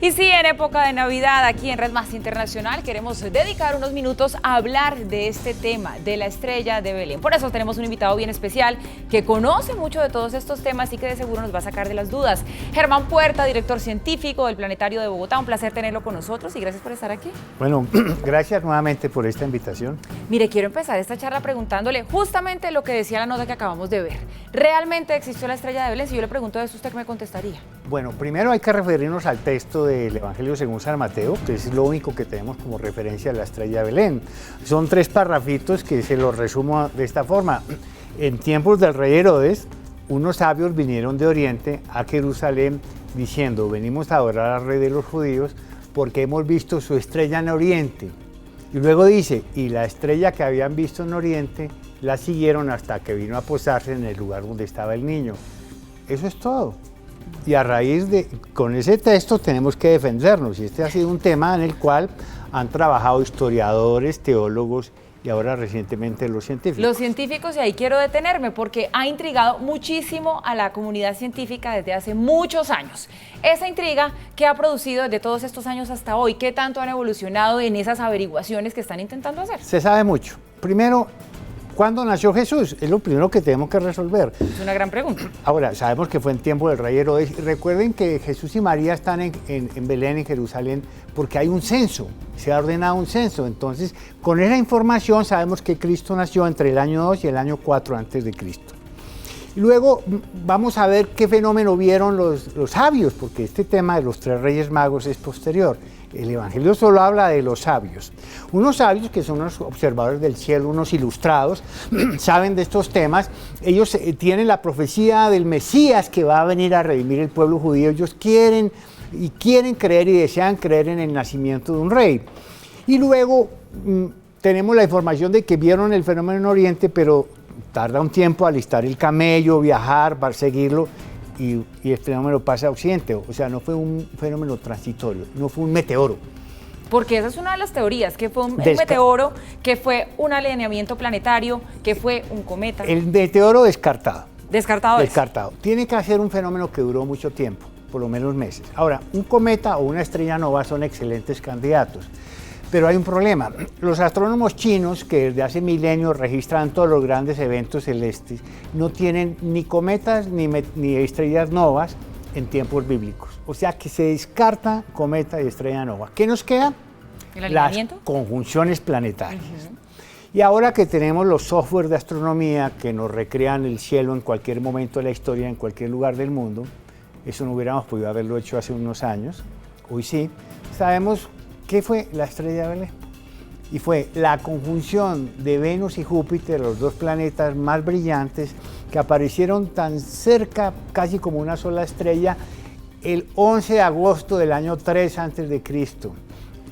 Y sí, en época de Navidad, aquí en Red Más Internacional, queremos dedicar unos minutos a hablar de este tema, de la estrella de Belén. Por eso tenemos un invitado bien especial que conoce mucho de todos estos temas y que de seguro nos va a sacar de las dudas. Germán Puerta, director científico del Planetario de Bogotá. Un placer tenerlo con nosotros y gracias por estar aquí. Bueno, gracias nuevamente por esta invitación. Mire, quiero empezar esta charla preguntándole justamente lo que decía la nota que acabamos de ver. ¿Realmente existió la estrella de Belén? Si yo le pregunto eso, ¿usted qué me contestaría? Bueno, primero hay que referirnos al texto del Evangelio según San Mateo, que es lo único que tenemos como referencia a la estrella de Belén. Son 3 parrafitos que se los resumo de esta forma. En tiempos del rey Herodes, unos sabios vinieron de Oriente a Jerusalén diciendo: venimos a adorar al rey de los judíos porque hemos visto su estrella en Oriente. Y luego dice, y la estrella que habían visto en Oriente la siguieron hasta que vino a posarse en el lugar donde estaba el niño. Eso es todo. Y a raíz de, con ese texto tenemos que defendernos. Y este ha sido un tema en el cual han trabajado historiadores, teólogos y ahora recientemente los científicos. Los científicos, y ahí quiero detenerme porque ha intrigado muchísimo a la comunidad científica desde hace muchos años. Esa intriga que ha producido desde todos estos años hasta hoy, ¿qué tanto han evolucionado en esas averiguaciones que están intentando hacer? Se sabe mucho. Primero, ¿cuándo nació Jesús? Es lo primero que tenemos que resolver. Es una gran pregunta. Ahora, sabemos que fue en tiempo del rey Herodes. Recuerden que Jesús y María están en Belén, en Jerusalén, porque hay un censo, se ha ordenado un censo. Entonces, con esa información sabemos que Cristo nació entre el año 2 y el año 4 antes de Cristo. Luego vamos a ver qué fenómeno vieron los sabios, porque este tema de los 3 reyes magos es posterior. El Evangelio solo habla de los sabios. Unos sabios que son unos observadores del cielo, unos ilustrados, saben de estos temas. Ellos tienen la profecía del Mesías que va a venir a redimir el pueblo judío. Ellos quieren creer y desean creer en el nacimiento de un rey. Y luego tenemos la información de que vieron el fenómeno en Oriente, pero tarda un tiempo alistar el camello, viajar, para seguirlo. Y este fenómeno pasa a Occidente, o sea, no fue un fenómeno transitorio, no fue un meteoro. Porque esa es una de las teorías, que fue un meteoro, que fue un alineamiento planetario, que fue un cometa. El meteoro descartado. Descartado. Descartado. Tiene que ser un fenómeno que duró mucho tiempo, por lo menos meses. Ahora, un cometa o una estrella nova son excelentes candidatos. Pero hay un problema. Los astrónomos chinos, que desde hace milenios registran todos los grandes eventos celestes, no tienen ni cometas ni estrellas novas en tiempos bíblicos. O sea que se descarta cometa y estrella nova. ¿Qué nos queda? ¿El alineamiento? Las conjunciones planetarias. Y ahora que tenemos los softwares de astronomía que nos recrean el cielo en cualquier momento de la historia, en cualquier lugar del mundo, eso no hubiéramos podido haberlo hecho hace unos años, hoy sí, sabemos ¿qué fue la estrella de Belén? Y fue la conjunción de Venus y Júpiter, los 2 planetas más brillantes, que aparecieron tan cerca, casi como una sola estrella, el 11 de agosto del año 3 a.C.,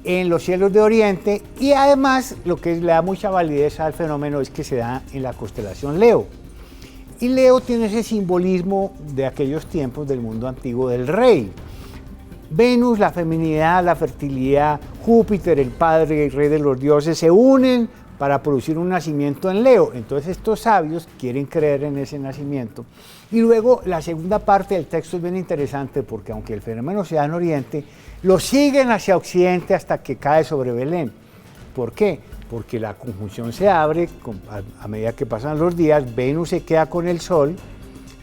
en los cielos de Oriente, y además lo que le da mucha validez al fenómeno es que se da en la constelación Leo. Y Leo tiene ese simbolismo de aquellos tiempos del mundo antiguo del rey. Venus, la feminidad, la fertilidad, Júpiter, el padre y rey de los dioses, se unen para producir un nacimiento en Leo. Entonces estos sabios quieren creer en ese nacimiento. Y luego la segunda parte del texto es bien interesante porque aunque el fenómeno se da en Oriente, lo siguen hacia Occidente hasta que cae sobre Belén. ¿Por qué? Porque la conjunción se abre a medida que pasan los días, Venus se queda con el Sol,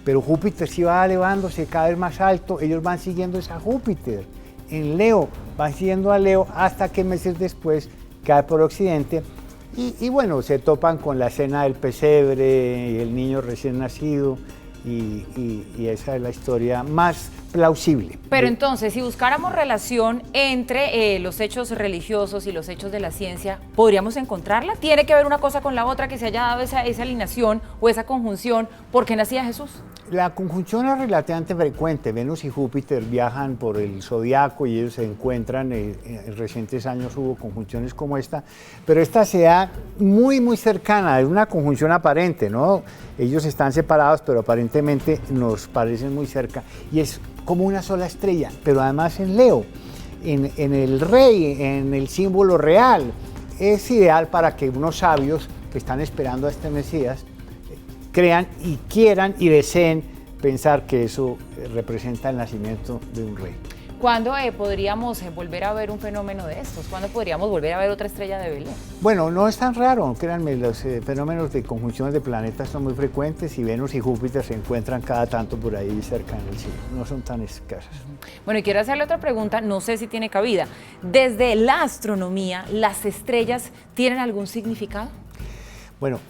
pero Júpiter sí va elevándose cada vez más alto, ellos van siguiendo esa Júpiter. En Leo, van siguiendo a Leo hasta que meses después cae por Occidente y bueno, se topan con la escena del pesebre y el niño recién nacido y esa es la historia más plausible. Pero entonces, si buscáramos relación entre los hechos religiosos y los hechos de la ciencia, ¿podríamos encontrarla? ¿Tiene que ver una cosa con la otra, que se haya dado esa alineación o esa conjunción? ¿Por qué nacía Jesús? La conjunción es relativamente frecuente. Venus y Júpiter viajan por el zodiaco y ellos se encuentran. En recientes años hubo conjunciones como esta, pero esta se da muy, muy cercana. Es una conjunción aparente, ¿no? Ellos están separados, pero aparentemente nos parecen muy cerca. Y es como una sola estrella, pero además en Leo, en el rey, en el símbolo real. Es ideal para que unos sabios que están esperando a este Mesías crean y quieran y deseen pensar que eso representa el nacimiento de un rey. ¿Cuándo podríamos volver a ver un fenómeno de estos? ¿Cuándo podríamos volver a ver otra estrella de Belén? Bueno, no es tan raro, créanme, los fenómenos de conjunciones de planetas son muy frecuentes y Venus y Júpiter se encuentran cada tanto por ahí cerca en el cielo, no son tan escasas. Bueno, y quiero hacerle otra pregunta, no sé si tiene cabida. Desde la astronomía, ¿las estrellas tienen algún significado? Bueno,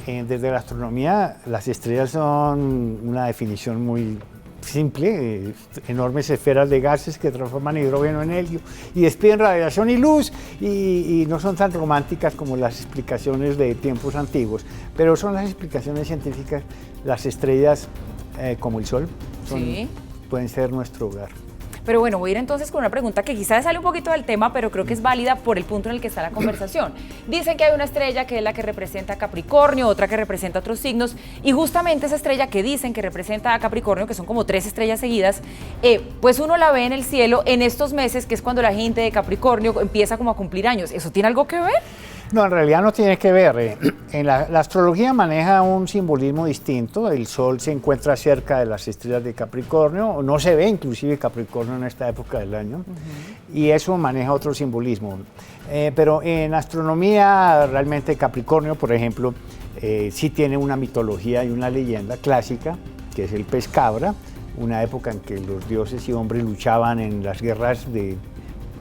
desde la astronomía, las estrellas son una definición muy simple, enormes esferas de gases que transforman hidrógeno en helio y despiden radiación y luz y no son tan románticas como las explicaciones de tiempos antiguos, pero son las explicaciones científicas. Las estrellas como el Sol pueden ser nuestro hogar. Pero bueno, voy a ir entonces con una pregunta que quizás sale un poquito del tema, pero creo que es válida por el punto en el que está la conversación. Dicen que hay una estrella que es la que representa a Capricornio, otra que representa otros signos, y justamente esa estrella que dicen que representa a Capricornio, que son como 3 estrellas seguidas, pues uno la ve en el cielo en estos meses, que es cuando la gente de Capricornio empieza como a cumplir años. ¿Eso tiene algo que ver? No, en realidad no tiene que ver. En la astrología maneja un simbolismo distinto. El Sol se encuentra cerca de las estrellas de Capricornio, no se ve inclusive Capricornio en esta época del año, y eso maneja otro simbolismo. Pero en astronomía realmente Capricornio, por ejemplo, sí tiene una mitología y una leyenda clásica, que es el pez cabra, una época en que los dioses y hombres luchaban en las guerras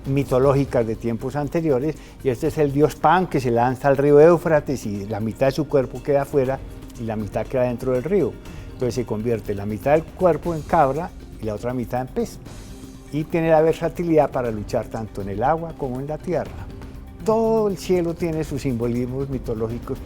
mitológicas de tiempos anteriores, y este es el dios Pan que se lanza al río Éufrates y la mitad de su cuerpo queda afuera y la mitad queda dentro del río. Entonces se convierte la mitad del cuerpo en cabra y la otra mitad en pez. Y tiene la versatilidad para luchar tanto en el agua como en la tierra. Todo el cielo tiene sus simbolismos mitológicos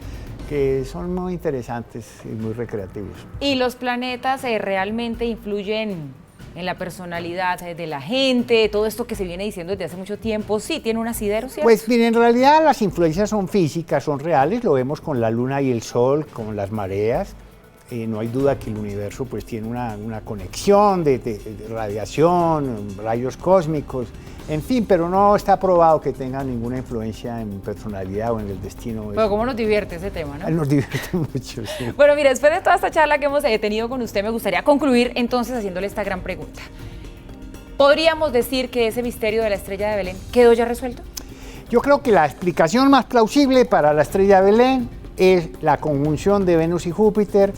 que son muy interesantes y muy recreativos. ¿Y los planetas realmente influyen en la personalidad de la gente, todo esto que se viene diciendo desde hace mucho tiempo? Sí, tiene un asidero, ¿cierto? Pues mire, en realidad las influencias son físicas, son reales, lo vemos con la luna y el sol, con las mareas. No hay duda que el universo pues tiene una conexión de radiación, rayos cósmicos, en fin, pero no está probado que tenga ninguna influencia en personalidad o en el destino. Pero cómo nos divierte ese tema, ¿no? Nos divierte mucho, sí. Bueno, mire, después de toda esta charla que hemos tenido con usted, me gustaría concluir entonces haciéndole esta gran pregunta. ¿Podríamos decir que ese misterio de la estrella de Belén quedó ya resuelto? Yo creo que la explicación más plausible para la estrella de Belén es la conjunción de Venus y Júpiter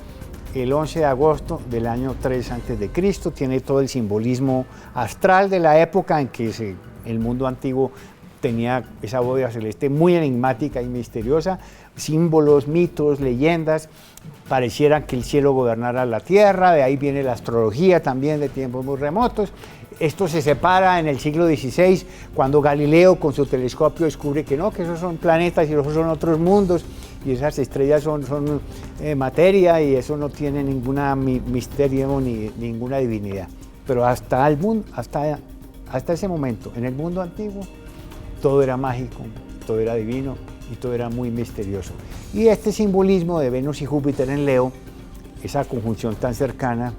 el 11 de agosto del año 3 a.C. Tiene todo el simbolismo astral de la época en que el mundo antiguo tenía esa bóveda celeste muy enigmática y misteriosa, símbolos, mitos, leyendas, parecieran que el cielo gobernara la tierra, de ahí viene la astrología también de tiempos muy remotos. Esto se separa en el siglo XVI, cuando Galileo con su telescopio descubre que no, que esos son planetas y esos son otros mundos, y esas estrellas son materia y eso no tiene ningún misterio ni ninguna divinidad. Pero hasta ese momento, en el mundo antiguo, todo era mágico, todo era divino y todo era muy misterioso. Y este simbolismo de Venus y Júpiter en Leo, esa conjunción tan cercana,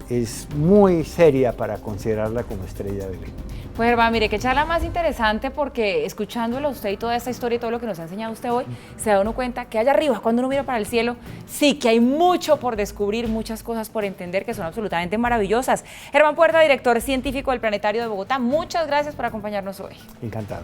es muy seria para considerarla como estrella de Belén. Pues hermano, mire, qué charla más interesante, porque escuchándolo a usted y toda esta historia y todo lo que nos ha enseñado usted hoy, se da uno cuenta que allá arriba, cuando uno mira para el cielo, sí que hay mucho por descubrir, muchas cosas por entender que son absolutamente maravillosas. Germán Puerta, director científico del Planetario de Bogotá, muchas gracias por acompañarnos hoy. Encantado.